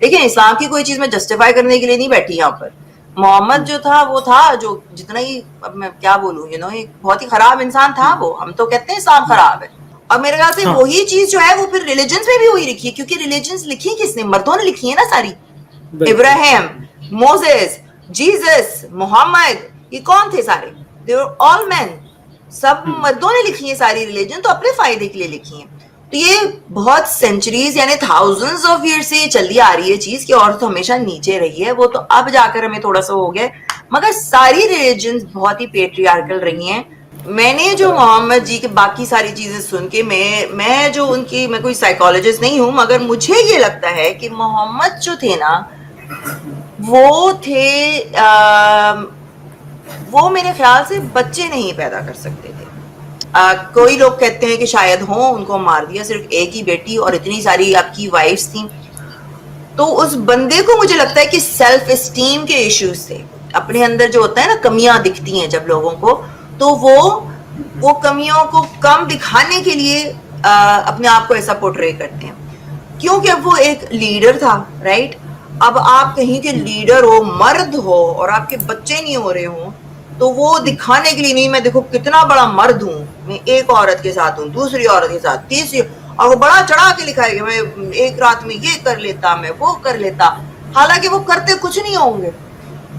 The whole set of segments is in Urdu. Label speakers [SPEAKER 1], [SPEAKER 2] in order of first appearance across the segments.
[SPEAKER 1] لیکن اسلام کی کوئی چیز میں جسٹیفائی کرنے کے لیے نہیں بیٹھی یہاں پر. محمد جو تھا وہ تھا جو جتنا ہی اب میں کیا بولوں ایک بہت ہی خراب انسان تھا وہ. ہم تو کہتے ہیں اسلام خراب ہے, اور میرے خیال سے وہی چیز جو ہے وہ پھر ریلیجنس میں بھی وہی لکھی ہے, کیونکہ ریلیجنس لکھی کس نے؟ مردوں نے لکھی ہے نا ساری. ابراہیم, موزیس, جیزس, محمد, یہ کون تھے سارے؟ they were all men. سب مردوں نے لکھی ہیں ساری ریلیجن, تو اپنے فائدے کے لیے لکھی ہیں. تو یہ بہت سینچریز یعنی تھاؤزنڈز آف ایئر سے چلی آ رہی ہے چیز کہ عورت ہمیشہ نیچے رہی ہے. وہ تو اب جا کر ہمیں تھوڑا سا ہو گیا, مگر ساری ریلیجنز بہت ہی پیٹریارکل رہی ہیں. میں نے جو محمد جی کے باقی ساری چیزیں سن کے میں جو ان کی, میں کوئی سائیکالوجسٹ نہیں ہوں, مگر مجھے یہ لگتا ہے کہ محمد جو تھے نا وہ تھے وہ میرے خیال سے بچے نہیں پیدا کر سکتے تھے. کوئی لوگ کہتے ہیں کہ شاید ہوں, ان کو مار دیا, صرف ایک ہی بیٹی اور اتنی ساری آپ کی وائفز تھیں. تو اس بندے کو مجھے لگتا ہے کہ سیلف اسٹیم کے ایشوز تھے اپنے اندر, جو ہوتا ہے نا کمیاں دکھتی ہیں جب لوگوں کو, تو وہ کمیوں کو کم دکھانے کے لیے اپنے آپ کو ایسا پورٹرے کرتے ہیں. کیونکہ اب وہ ایک لیڈر تھا, رائٹ. اب آپ کہیں کہ لیڈر ہو, مرد ہو, اور آپ کے بچے نہیں ہو رہے ہوں, تو وہ دکھانے کے لیے نہیں میں دیکھو کتنا بڑا مرد ہوں, میں ایک عورت کے ساتھ ہوں, دوسری عورت کے ساتھ, تیسری, اور وہ بڑا چڑھا کے لکھا ہے کہ میں ایک رات میں یہ کر لیتا, میں وہ کر لیتا, حالانکہ وہ کرتے کچھ نہیں ہوں گے.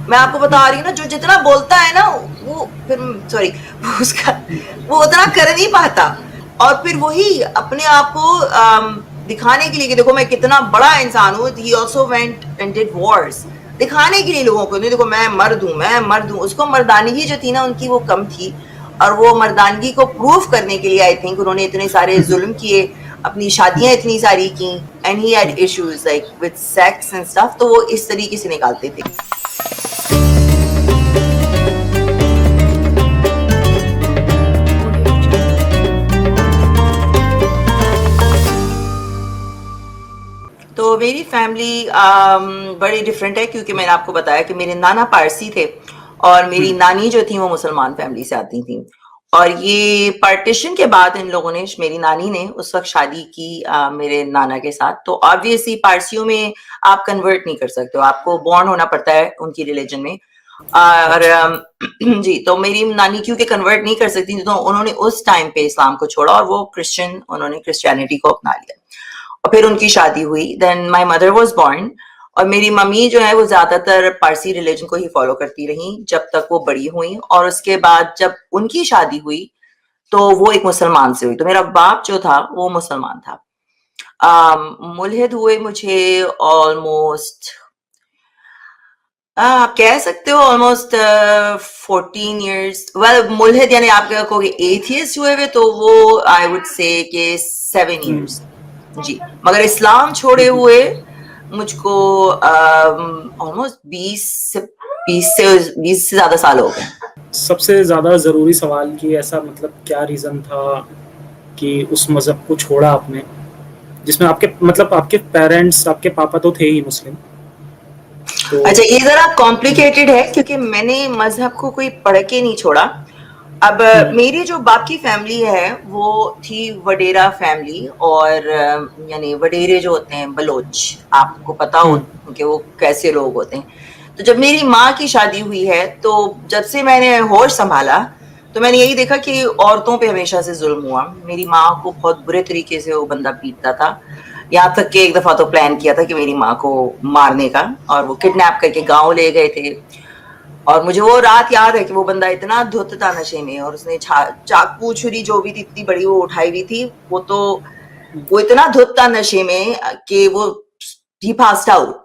[SPEAKER 1] میں آپ کو بتا رہی ہوں نا, جو جتنا بولتا ہے نا وہ پھر سوری وہ اتنا کر نہیں پاتا. اور پھر وہی اپنے آپ کو دکھانے کے لیے کہ دیکھو میں کتنا بڑا انسان ہوں. He also went and did wars, دکھانے کے لیے لوگوں کو, نہیں دیکھو میں مرد ہوں, میں مرد ہوں. اس کو مردانگی جو تھی نا ان کی وہ کم تھی, اور وہ مردانگی کو پروف کرنے کے لیے آئی تھنک انہوں نے اتنے سارے ظلم کیے, اپنی شادیاں اتنی ساری کی, and he had issues like with sex and stuff. تو وہ اس طریقے سے نکالتے تھے. تو میری فیملی بڑی ڈفرینٹ ہے, کیونکہ میں نے آپ کو بتایا کہ میرے نانا پارسی تھے اور میری نانی جو تھی وہ مسلمان فیملی سے آتی تھیں. اور یہ پارٹیشن کے بعد ان لوگوں نے, میری نانی نے اس وقت شادی کی میرے نانا کے ساتھ. تو آبویسلی پارسیوں میں آپ کنورٹ نہیں کر سکتے ہو, آپ کو بورن ہونا پڑتا ہے ان کی ریلیجن میں. اور جی, تو میری نانی کیونکہ کنورٹ نہیں کر سکتی تو انہوں نے اس ٹائم پہ اسلام کو چھوڑا اور وہ انہوں نے کرسچینٹی کو اپنا لیا, اور پھر ان کی شادی ہوئی. دین مائی مدر واز بورن, اور میری ممی جو ہے وہ زیادہ تر پارسی ریلیجن کو ہی فالو کرتی رہی جب تک وہ بڑی ہوئی. اور اس کے بعد جب ان کی شادی ہوئی تو وہ ایک مسلمان سے ہوئی. تو میرا باپ جو تھا وہ مسلمان تھا. ملحد ہوئے مجھے آلموسٹ, آپ کہہ سکتے ہو آلموسٹ 14 ایئرس. ویل ملحد یعنی آپ کہو گے ایتھیسٹ ہوئے ہوئے, تو وہ آئی وڈ سے کہ 7 ایئرس. جی, مگر اسلام چھوڑے ہوئے مجھ کو آلموسٹ 20 سے زیادہ سال ہو گئے.
[SPEAKER 2] سب سے زیادہ ضروری سوال کہ ایسا مطلب کیا ریزن تھا کہ اس مذہب کو چھوڑا آپ نے, جس میں آپ کے مطلب آپ کے پیرنٹس, آپ کے پاپا تو تھے ہی مسلم.
[SPEAKER 1] اچھا, یہ ذرا کمپلیکیٹڈ ہے کیونکہ میں نے مذہب کو کوئی پڑھ کے نہیں چھوڑا. اب میری جو باپ کی فیملی ہے وہ تھی وڈیرا فیملی, اور یعنی وڈیرے جو ہوتے ہیں بلوچ, آپ کو پتا ہو کہ وہ کیسے لوگ ہوتے ہیں. تو جب میری ماں کی شادی ہوئی ہے تو جب سے میں نے ہوش سنبھالا تو میں نے یہی دیکھا کہ عورتوں پہ ہمیشہ سے ظلم ہوا. میری ماں کو بہت برے طریقے سے وہ بندہ پیٹتا تھا, یہاں تک کہ ایک دفعہ تو پلان کیا تھا کہ میری ماں کو مارنے کا, اور وہ کڈنیپ کر کے گاؤں لے گئے تھے. اور مجھے وہ رات یاد ہے کہ وہ بندہ اتنا دھت تھا نشے میں, اور اس نے چاقو چھری جو بھی تھی اتنی بڑی وہ اٹھائی ہوئی تھی, وہ اتنا دھت تھا نشے میں کہ وہ ہی پاسڈ آؤٹ.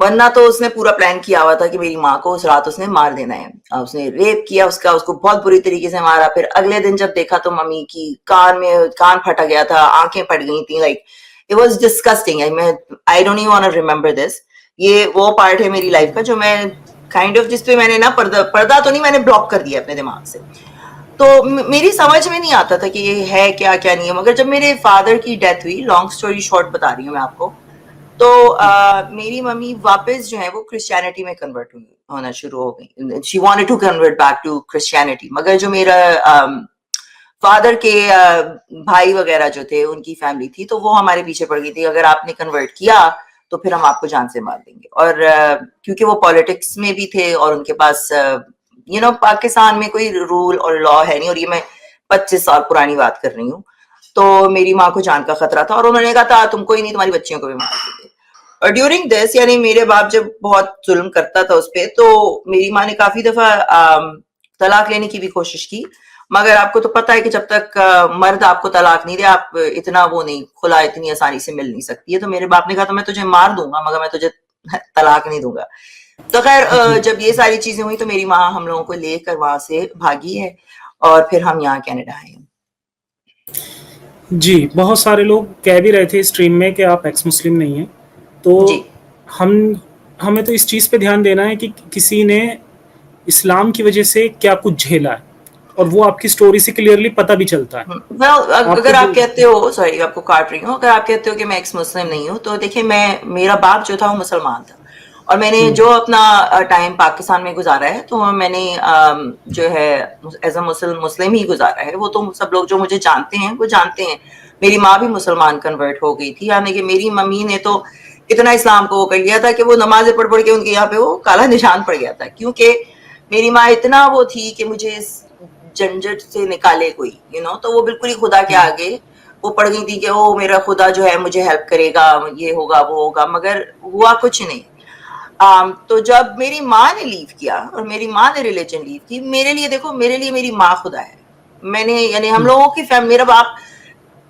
[SPEAKER 1] ورنہ تو اس نے پورا پلان کیا ہوا تھا کہ میری ماں کو اس رات اس نے مار دینا ہے. اس نے ریپ کیا اس کو بہت بری طریقے سے مارا. پھر اگلے دن جب دیکھا تو ممی کی کان پھٹا گیا تھا, آنکھیں پھٹ گئی تھیں. Like it was disgusting. I don't even want to remember this. یہ وہ پارٹ ہے میری لائف کا جو میں کائنڈ آف, جس پہ میں نے نا پردہ تو نہیں, میں نے بلاک کر دیا اپنے دماغ سے. تو میری سمجھ میں نہیں آتا تھا کہ یہ ہے کیا نہیں ہے. مگر جب میرے فادر کی ڈیتھ ہوئی, لانگ سٹوری شارٹ بتا رہی ہوں میں آپ کو, تو میری ممی واپس جو ہے وہ کرسچینٹی میں کنورٹ ہونا شروع ہو گئی. She wanted to convert back to Christianity. مگر جو میرا فادر کے بھائی وغیرہ جو تھے ان کی فیملی تھی تو وہ ہمارے پیچھے پڑ گئی تھی, اگر آپ نے کنورٹ کیا تو پھر ہم آپ کو جان سے مار دیں گے. اور کیونکہ وہ پالیٹکس میں بھی تھے اور ان کے پاس پاکستان میں کوئی رول اور لا ہے نہیں, اور یہ میں 25 سال پرانی بات کر رہی ہوں, تو میری ماں کو جان کا خطرہ تھا اور انہوں نے کہا تھا تم کو ہی نہیں تمہاری بچیوں کو بھی مار دیں گے. اور ڈیورنگ دس یعنی میرے باپ جب بہت ظلم کرتا تھا اس پہ, تو میری ماں نے کافی دفعہ طلاق لینے کی بھی کوشش کی, مگر آپ کو تو پتا ہے کہ جب تک مرد آپ کو طلاق نہیں دے آپ اتنا وہ نہیں, کھلا اتنی آسانی سے مل نہیں سکتی ہے. تو میرے باپ نے کہا تو میں تجھے مار دوں گا مگر میں تجھے طلاق نہیں دوں گا. تو خیر جب یہ ساری چیزیں ہوئی تو میری ماں ہم لوگوں کو لے کر وہاں سے بھاگی ہے اور پھر ہم یہاں کینیڈا آئے ہیں.
[SPEAKER 2] جی, بہت سارے لوگ کہہ بھی رہے تھے اس اسٹریم میں کہ آپ ایکس مسلم نہیں ہیں, تو
[SPEAKER 1] جی
[SPEAKER 2] ہمیں تو اس چیز پہ دھیان دینا ہے کہ کسی نے اسلام کی وجہ سے کیا کچھ جھیلا ہے, اور وہ آپ کی سٹوری سے کلیئرلی پتہ بھی چلتا ہے.
[SPEAKER 1] اگر آپ کہتے ہو, سوری آپ کو کاٹ رہی ہوں, اگر آپ کہتے ہو کہ میں ایکس مسلم نہیں ہوں, تو دیکھیں میرا باپ جو تھا وہ مسلمان تھا, اور میں نے جو اپنا ٹائم پاکستان میں گزارا ہے تو میں نے جو ہے ایز اے مسلم ہی گزارا ہے. وہ تو سب لوگ جو مجھے جانتے ہیں وہ جانتے ہیں. میری ماں بھی مسلمان کنورٹ ہو گئی تھی, یعنی کہ میری ممی نے تو اتنا اسلام کو وہ کر لیا تھا کہ وہ نمازیں پڑھ پڑھ کے ان کے یہاں پہ وہ کالا نشان پڑ گیا تھا, کیونکہ میری ماں اتنا وہ تھی کہ مجھے اس جھنجٹ سے نکالے کوئی تو وہ بالکل ہی خدا کے آگے وہ پڑ گئی تھی کہ او میرا خدا جو ہے مجھے ہیلپ کرے گا, یہ ہوگا وہ ہوگا, مگر ہوا کچھ نہیں. تو جب میری ماں نے لیو کیا اور میری ماں نے ریلیجن لیو کی, میرے لیے دیکھو میرے لیے میری ماں خدا ہے. میں نے یعنی ہم لوگوں کی میرا باپ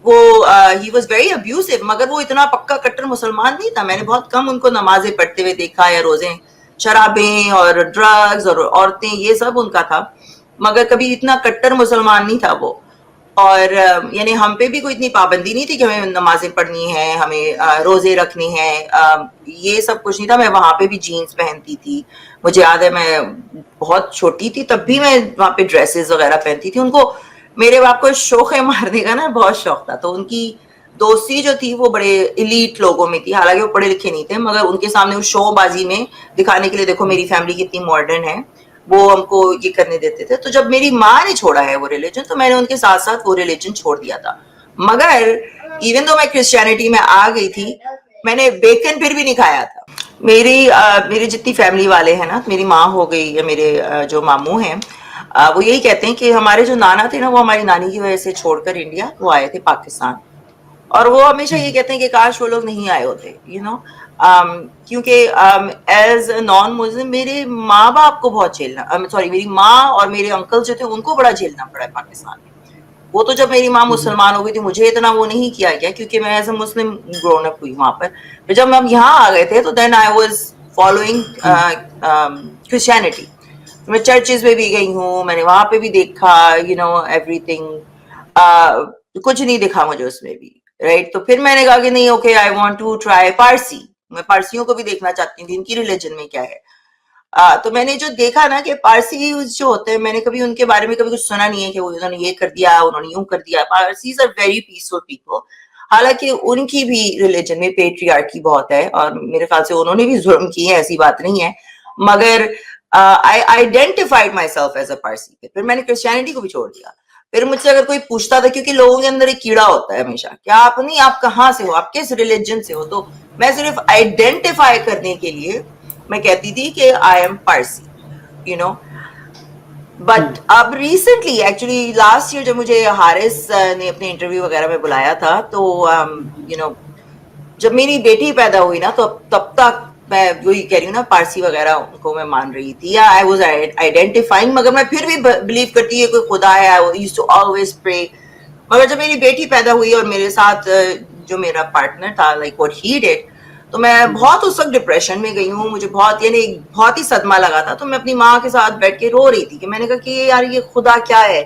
[SPEAKER 1] وہ ہی واز ویری ابیوسو, مگر وہ اتنا پکا کٹر مسلمان نہیں تھا. میں نے بہت کم ان کو نمازیں پڑھتے ہوئے دیکھا یا روزے, شرابیں اور ڈرگز اور عورتیں یہ سب ان کا تھا, مگر کبھی اتنا کٹر مسلمان نہیں تھا وہ. اور یعنی ہم پہ بھی کوئی اتنی پابندی نہیں تھی کہ ہمیں نمازیں پڑھنی ہیں, ہمیں روزے رکھنے ہیں, یہ سب کچھ نہیں تھا. میں وہاں پہ بھی جینس پہنتی تھی, مجھے یاد ہے میں بہت چھوٹی تھی تب بھی میں وہاں پہ ڈریسز وغیرہ پہنتی تھی. ان کو میرے باپ کو شوق ہے مارنے کا نا, بہت شوق تھا, تو ان کی دوستی جو تھی وہ بڑے ایلیٹ لوگوں میں تھی, حالانکہ وہ پڑھے لکھے نہیں تھے, مگر ان کے سامنے اس شو بازی میں دکھانے کے لیے دیکھو میری فیملی کتنی ماڈرن ہے, وہ ہم کو یہ کرنے دیتے تھے. تو جب میری ماں نے چھوڑا ہے وہ ریلیجن, تو میں نے ان کے ساتھ ساتھ وہ ریلیجن چھوڑ دیا تھا. مگر ایون دو میں کرسچینٹی میں آ گئی تھی, میں نے بیکن پھر بھی نہیں کھایا تھا. میری جتنی فیملی والے ہیں نا, میری ماں ہو گئی یا میرے جو ماموں ہیں, وہ یہی کہتے ہیں کہ ہمارے جو نانا تھے نا وہ ہماری نانی کی وجہ سے چھوڑ کر انڈیا وہ آئے تھے پاکستان, اور وہ ہمیشہ یہ کہتے ہیں کہ کاش وہ لوگ نہیں آئے ہوتے, کیونکہ ایز اے نان مسلم میرے ماں باپ کو بہت جھیلنا, سوری میری ماں اور میرے انکل جو تھے ان کو بڑا جھیلنا پڑا ہے پاکستان میں. وہ تو جب میری ماں مسلمان ہو گئی تھی مجھے اتنا وہ نہیں کیا گیا, کیونکہ میں as a Muslim grown up ہوئی وہاں پر. جب ہم یہاں آ گئے تھے تو دین آئی واز فالوئنگ کرسچینٹی. میں چرچز میں بھی گئی ہوں, میں نے وہاں پہ بھی دیکھا ایوری تھنگ, کچھ نہیں دکھا مجھے اس میں بھی, رائٹ. تو پھر میں نے کہا کہ نہیں, okay I want to try Parsi, میں پارسیوں کو بھی دیکھنا چاہتی ہوں کہ ان کی ریلیجن میں کیا ہے. تو میں نے جو دیکھا نا کہ پارسی جو ہوتے ہیں, میں نے کبھی ان کے بارے میں کبھی کچھ سنا نہیں ہے کہ انہوں نے یہ کر دیا, انہوں نے یوں کر دیا. Parsis are very peaceful people, حالانکہ ان کی بھی ریلیجن میں پیٹریارکی بہت ہے, اور میرے خیال سے انہوں نے بھی ظلم کی ہے, ایسی بات نہیں ہے. مگر I identified myself as a Parsi. پھر میں نے کرسچینٹی کو بھی چھوڑ دیا. پھر مجھ سے اگر کوئی پوچھتا تھا, کیونکہ لوگوں کے اندر ایک کیڑا ہوتا ہے ہمیشہ کہ آپ نہیں, آپ کہاں سے ہو, آپ کس ریلیجن سے ہو, تو میں صرف آئیڈینٹیفائی کرنے کے لیے میں کہتی تھی کہ آئی ایم پارسی, بٹ اب ریسنٹلی ایکچولی لاسٹ ایئر جب مجھے حارث نے اپنے انٹرویو وغیرہ میں بلایا تھا, تو جب میری بیٹی پیدا ہوئی نا, تو تب تک میں وہی کہہ رہی ہوں نا, پارسی وغیرہ کو میں مان رہی تھی, یا آئی واز آئیڈینٹیفائنگ, مگر میں پھر بھی بلیو کرتی ہے کوئی خدا ہے, آئی یوزڈ ٹو آلویز پرے. مگر جب میری بیٹی پیدا ہوئی اور میرے ساتھ جو میرا پارٹنر تھا, لائک واٹ ہی ڈیڈ, تو میں بہت اس وقت ڈپریشن میں گئی ہوں, مجھے بہت بہت ہی صدمہ لگا تھا. تو میں اپنی ماں کے ساتھ بیٹھ کے رو رہی تھی کہ میں نے کہا کہ یار یہ خدا کیا ہے,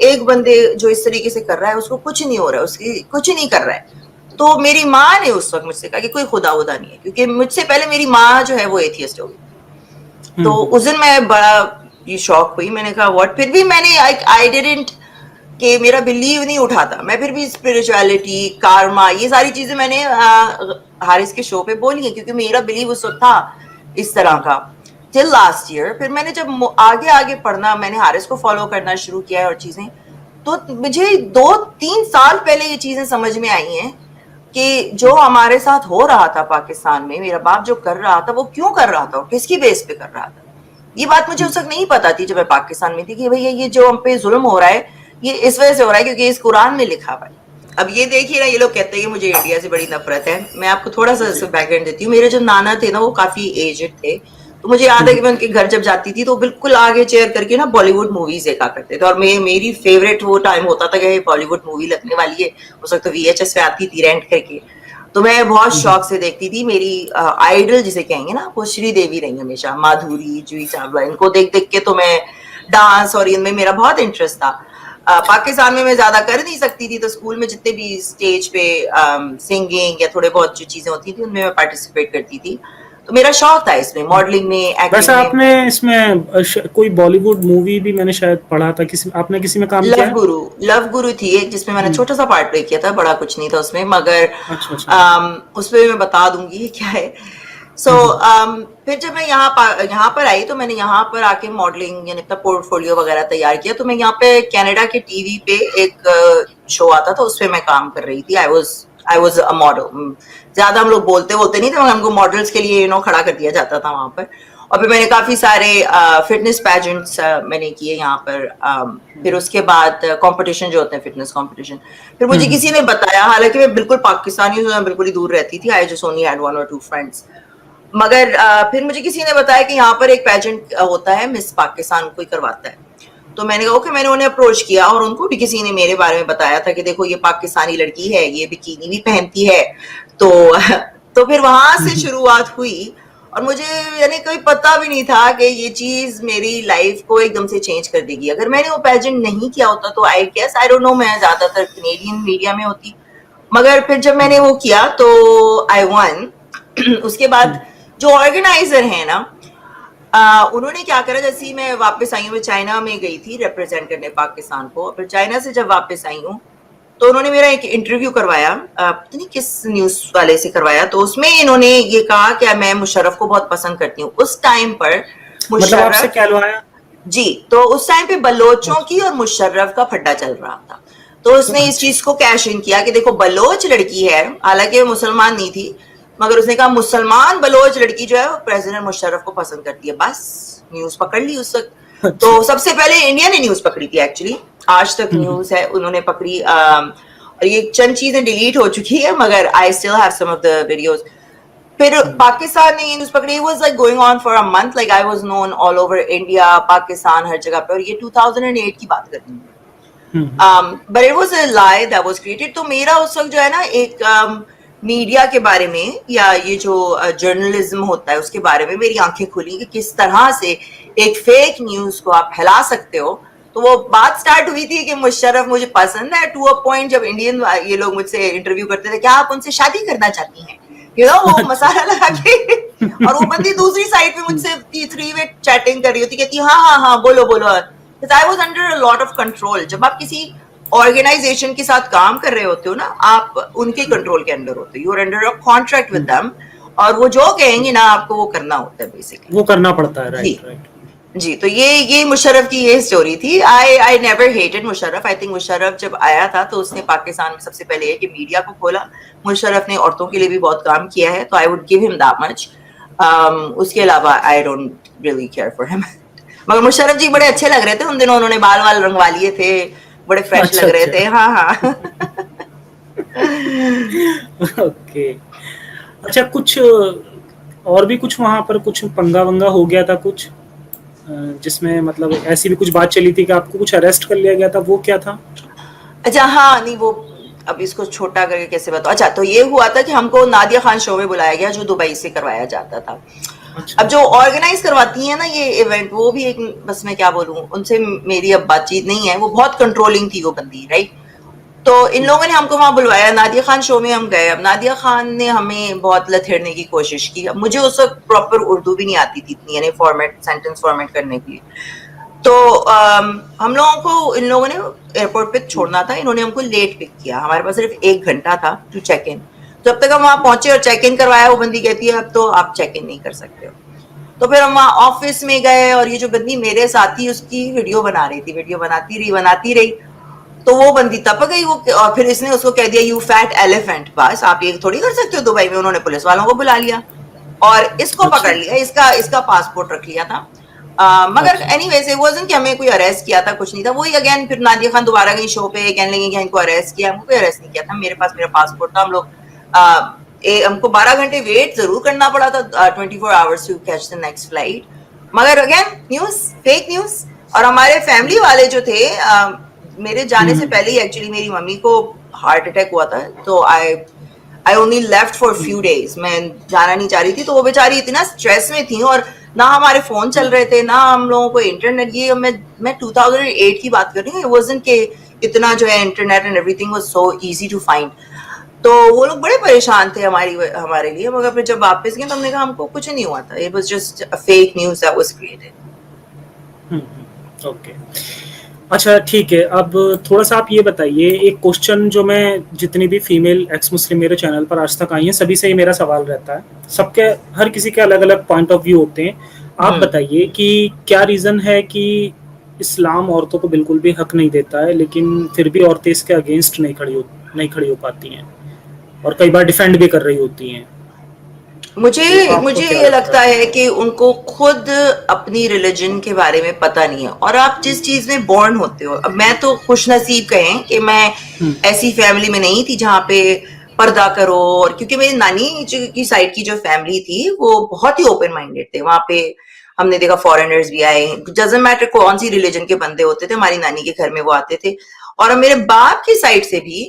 [SPEAKER 1] ایک بندے جو اس طریقے سے کر رہا ہے اس کو کچھ نہیں ہو رہا ہے, اس کی کچھ نہیں کر رہا ہے. تو میری ماں نے اس وقت مجھ سے کہا کہ کوئی خدا ودا نہیں ہے, کیونکہ مجھ سے پہلے میری ماں جو ہے وہ ایتھیسٹ ہو گئی. تو اس دن میں بڑا یہ شوق ہوئی, میں نے کہا واٹ, پھر بھی میں نے آئی ڈیڈنٹ کہ میرا بلیو نہیں اٹھاتا, میں پھر بھی اسپرچویلٹی, کارما, یہ ساری چیزیں میں نے حارث کے شو پہ بولی ہیں, کیونکہ میرا بلیو اس وقت تھا اس طرح کا ٹل لاسٹ ایئر. پھر میں نے جب آگے آگے پڑھنا, میں نے حارث کو فالو کرنا شروع کیا اور چیزیں, تو مجھے 2-3 سال پہلے یہ چیزیں سمجھ میں آئی ہیں کہ جو ہمارے ساتھ ہو رہا تھا پاکستان میں, میرا باپ جو کر رہا تھا وہ کیوں کر رہا تھا, کس کی بیس پہ کر رہا تھا. یہ بات مجھے اس وقت نہیں پتا تھی جب میں پاکستان میں تھی کہ بھئی یہ جو ہم پہ ظلم ہو رہا ہے یہ اس وجہ سے ہو رہا ہے کیونکہ اس قرآن میں لکھا ہوا ہے. اب یہ دیکھیے نا, یہ لوگ کہتے ہیں کہ مجھے انڈیا سے بڑی نفرت ہے. میں آپ کو تھوڑا سا بیک گراؤنڈ دیتی ہوں. میرے جو نانا تھے نا وہ کافی ایجڈ تھے, تو مجھے یاد ہے کہ میں ان کے گھر جب جاتی تھی تو بالکل آگے چیئر کر کے نا بالی ووڈ موویز دیکھا کرتے تھے, اور میری فیوریٹ وہ ٹائم ہوتا تھا کہ بالی ووڈ مووی لگنے والی ہے. اس وقت تو وی ایچ ایس پہ آتی تھی رینٹ کر کے, تو میں بہت شوق سے دیکھتی تھی. میری آئیڈل جسے کہیں گے نا وہ شری دیوی رہی ہمیشہ, مادھوری, جوہی چاولہ, ان کو دیکھ دیکھ کے تو میں ڈانس اور ان میں میرا بہت انٹرسٹ تھا. پاکستان میں زیادہ کر نہیں سکتی تھی, تو اسکول میں جتنے بھی اسٹیج پہ سنگنگ یا تھوڑے بہت جو چیزیں ہوتی تھی ان میں پارٹیسپیٹ کرتی تھی. تو میرا شوق تھا اس میں, ماڈلنگ میں,
[SPEAKER 2] ویسے
[SPEAKER 1] ایکٹنگ میں.
[SPEAKER 2] آپ نے اس میں کوئی بالی ووڈ مووی بھی میں نے شاید پڑھا تھا, آپ نے کسی میں کام
[SPEAKER 1] لو
[SPEAKER 2] کیا ہے؟
[SPEAKER 1] گرو, لو گرو تھی ایک جس میں میں نے چھوٹا سا پارٹ پلے کیا تھا, بڑا کچھ نہیں تھا اس میں, مگر
[SPEAKER 2] اچھا اچھا.
[SPEAKER 1] اس پہ میں بتا دوں گی کیا ہے. سو پھر جب میں یہاں پر آئی تو میں نے یہاں پر آ کے ماڈلنگ یعنی اپنا پورٹ فولیو وغیرہ تیار کیا. تو میں یہاں پہ کینیڈا کے ٹی وی پہ ایک شو آتا تھا, اس پہ میں کام کر رہی تھی. I was a model. زیادہ ہم لوگ بولتے نہیں تھے, ہم کو ماڈلس کے لیے کھڑا کر دیا جاتا تھا وہاں پر. اور پھر میں نے کافی سارے فٹنس پیجنٹس میں نے کیے یہاں پر. پھر اس کے بعد کمپٹیشن جو ہوتے ہیں فٹنس کمپٹیشن, پھر مجھے کسی نے بتایا, حالانکہ میں بالکل پاکستانی ہوں, بالکل ہی دور رہتی تھی. I just only had 1 or 2 friends. مگر پھر مجھے کسی نے بتایا کہ یہاں پر ایک پیجنٹ ہوتا ہے, مس پاکستان کوئی کرواتا ہے. تو میں نے کہا کہ میں نے انہیں اپروچ کیا, اور ان کو بھی کسی نے میرے بارے میں بتایا تھا کہ دیکھو یہ پاکستانی لڑکی ہے, یہ بکینی بھی پہنتی ہے. تو پھر وہاں سے شروعات ہوئی, اور مجھے یعنی کوئی پتا بھی نہیں تھا کہ یہ چیز میری لائف کو ایک دم سے چینج کر دے گی. اگر میں نے وہ پیجنٹ نہیں کیا ہوتا تو I guess I don't know, میں زیادہ تر کینیڈین میڈیا میں ہوتی. مگر پھر جب میں نے وہ کیا تو آئی ون. اس کے بعد جو آرگنائزر ہیں نا, انہوں نے کیا کرا, جیسے ہی میں واپس آئی ہوں, میں چائنا میں گئی تھی ریپرزینٹ کرنے پاکستان کو. پھر چائنا سے جب واپس آئی ہوں تو انہوں نے میرا ایک انٹرویو کروایا, پتہ نہیں کس نیوز والے سے کروایا. تو اس میں انہوں نے یہ کہا کہ میں مشرف کو بہت پسند کرتی ہوں. اس ٹائم پر
[SPEAKER 2] مطلب آپ سے
[SPEAKER 1] مشرف,
[SPEAKER 2] کیا لوایا؟
[SPEAKER 1] جی, تو اس ٹائم پہ بلوچوں کی اور مشرف کا پھڈا چل رہا تھا. تو اس نے اس چیز کو کیش ان کیا کہ دیکھو بلوچ لڑکی ہے, حالانکہ وہ مسلمان نہیں تھی, مگر اس نے کہا مسلمان بلوچ لڑکی جو ہے وہ پریزیڈنٹ مشرف کو پسند کرتی ہے. بس نیوز پکڑ لی اس وقت. تو سب سے پہلے انڈیا نے نیوز پکڑی تھی ایکچولی, آج تک نیوز ہے انہوں نے پکڑی. اور یہ چند چیزیں ڈیلیٹ ہو چکی ہے, مگر I still have some of the videos. پھر پاکستان نے یہ نیوز پکڑی. Was like going on for a month, like I was known all over India, Pakistan, ہر جگہ پہ. اور یہ 2008 کی بات کرتی ہوں. But it was a lie that was created. تو میرا اس وقت جو ہے نا ایک میڈیا کے بارے میں یا یہ جو جرنلزم ہوتا ہے اس کے بارے میں میری آنکھیں کھلی کہ کس طرح سے ایک فیک نیوز کو آپ پھیلا سکتے ہو. تو وہ بات سٹارٹ ہوئی تھی کہ مشرف مجھے پسند ہے, ٹو اے پوائنٹ جب انڈین یہ لوگ مجھ سے انٹرویو کرتے تھے, کیا آپ ان سے شادی کرنا چاہتی ہیں, وہ مسالہ لگا کے. اور وہ بندی دوسری سائڈ پہ مجھ سے 3 وے چیٹنگ کر رہی ہوتی, کہتی ہاں بولو. I was under a lot of control. جب آپ کسی آرگنائزیشن کے ساتھ کام کر رہے ہوتے ہو نا, آپ ان کے کنٹرول کے اندر ہوتے ہو. You are under a contract with them, اور وہ جو کہیں گے نا آپ کو وہ کرنا ہوتا ہے بیسکلی.
[SPEAKER 2] وہ کرنا پڑتا ہے. رائٹ.
[SPEAKER 1] جی, تو یہ مشرف کی یہ اسٹوری تھی. I never hated Musharraf. I think Musharraf جب آیا تھا تو اس نے پاکستان میں سب سے پہلے یہ کہ میڈیا کو کھولا. مشرف نے عورتوں کے لیے بھی بہت کام کیا ہے, تو I would give him that much. اس کے علاوہ I don't really care for him. مگر مشرف جی بڑے اچھے لگ رہے تھے ان دنوں, انہوں نے بال رنگوا لیے تھے, بڑے فریش لگ رہے تھے. ہاں.
[SPEAKER 2] اوکے. اچھا, کچھ اور بھی کچھ وہاں پر کچھ پنگا ونگا ہو گیا تھا کچھ, جس میں مطلب ایسی بھی کچھ بات چلی تھی کہ آپ کو کچھ اریسٹ کر لیا گیا تھا, وہ کیا تھا؟
[SPEAKER 1] اچھا ہاں, نہیں وہ اب اس کو چھوٹا کر کے کیسے بتاؤ. اچھا, تو یہ ہوا تھا کہ ہم کو نادیہ خان شو میں بلایا گیا جو دبئی سے کروایا جاتا تھا. اب جو آرگنائز کرواتی ہیں نا یہ ایونٹ, وہ بھی ایک, بس میں کیا بولوں, ان سے میری اب بات چیت نہیں ہے, وہ بہت کنٹرولنگ تھی وہ بندی. رائٹ, تو ان لوگوں نے ہم کو وہاں بلوایا, نادیہ خان شو میں ہم گئے. اب نادیہ خان نے ہمیں بہت لتھڑنے کی کوشش کی. اب مجھے اس وقت پراپر اردو بھی نہیں آتی تھی اتنی, یعنی سینٹینس فارمیٹ کرنے کی. تو ہم لوگوں کو ان لوگوں نے ایئرپورٹ پہ چھوڑنا تھا, انہوں نے ہم کو لیٹ پک کیا. ہمارے پاس صرف 1 گھنٹہ تھا ٹو چیک ان. جب تک ہم وہاں پہنچے اور چیک ان کروایا, وہ بندی کہتی ہے اب تو آپ چیک ان نہیں کر سکتے ہو. تو پھر ہم وہاں آفس میں گئے, اور یہ جو بندی میرے ساتھ تھی اس کی ویڈیو بنا رہی تھی, ویڈیو بناتی رہی. تو وہ بندی تپک گئی وہ, اور پھر اس نے اس کو کہہ دیا یو فیٹ ایلیفینٹ, بس آپ یہ تھوڑی کر سکتے ہو دبئی میں. انہوں نے پولیس والوں کو بلا لیا اور اس کو
[SPEAKER 2] اچھا
[SPEAKER 1] پکڑ لیا, اس کا پاسپورٹ رکھ لیا تھا. مگر
[SPEAKER 2] اچھا
[SPEAKER 1] اینی ویز وازن کہ ہمیں کوئی اریسٹ کیا تھا, کچھ نہیں تھا. وہی اگین پھر نادیہ خان دوبارہ گئی شو پہ کہنے لگی کہ ان کو اریسٹ کیا. ہم کو کوئی اریسٹ نہیں کیا تھا, میرے پاس میرا پاسپورٹ تھا. ہم لوگ ہم کو 12 گھنٹے ویٹ ضرور کرنا پڑا تھا, 24 hours to catch the next flight. مگر اگین نیوز, فیک نیوز. اور ہمارے فیملی والے جو تھے, میرے جانے سے پہلے ہی ایکچولی میری ممی کو ہارٹ اٹیک ہوا تھا, تو I only left for few days. میں جانا نہیں چاہ رہی تھی, تو وہ بیچاری اتنا اسٹریس میں تھی, اور نہ ہمارے فون چل رہے تھے نہ ہم لوگوں کو انٹرنیٹ. یہ میں 2008 کی بات کر رہی ہوں. It wasn't کہ اتنا جو ہے internet and everything was so easy to find. تو وہ لوگ بڑے پریشان تھے ہمارے لیے. مگر پھر جب واپس گئے تو ہم نے کہا ہم کو کچھ نہیں ہوا تھا. It was just a fake news that was created.
[SPEAKER 2] Okay اچھا ٹھیک ہے. اب تھوڑا سا آپ یہ بتائیے, ایک کوشچن جو میں جتنی بھی فیمیل ایکس مسلم میرے چینل پر آج تک آئی ہیں سبھی سے ہی میرا سوال رہتا ہے, سب کے ہر کسی کے الگ الگ پوائنٹ آف ویو ہوتے ہیں. آپ بتائیے کہ کیا ریزن ہے کہ اسلام عورتوں کو بالکل بھی حق نہیں دیتا ہے, لیکن پھر بھی عورتیں اس کے اگینسٹ نہیں کھڑی ہو پاتی ہیں اور کئی بار ڈیفینڈ بھی کر رہی ہوتی ہیں.
[SPEAKER 1] مجھے
[SPEAKER 2] تو آپ کو کیا
[SPEAKER 1] یہ لگتا ہے کہ ان کو خود اپنی ریلیجن کے بارے میں پتہ نہیں ہے, اور آپ جس چیز میں بورن ہوتے ہو. اب میں تو خوش نصیب کہیں کہ میں ایسی فیملی میں نہیں تھی جہاں پہ پردہ کرو, اور کیونکہ میری نانی کی سائڈ کی جو فیملی تھی وہ بہت ہی اوپن مائنڈیڈ تھے. وہاں پہ ہم نے دیکھا فارینرز بھی آئے, ڈزنٹ میٹر کون سی ریلیجن کے بندے ہوتے تھے, ہماری نانی کے گھر میں وہ آتے تھے. اور میرے باپ کی سائڈ سے بھی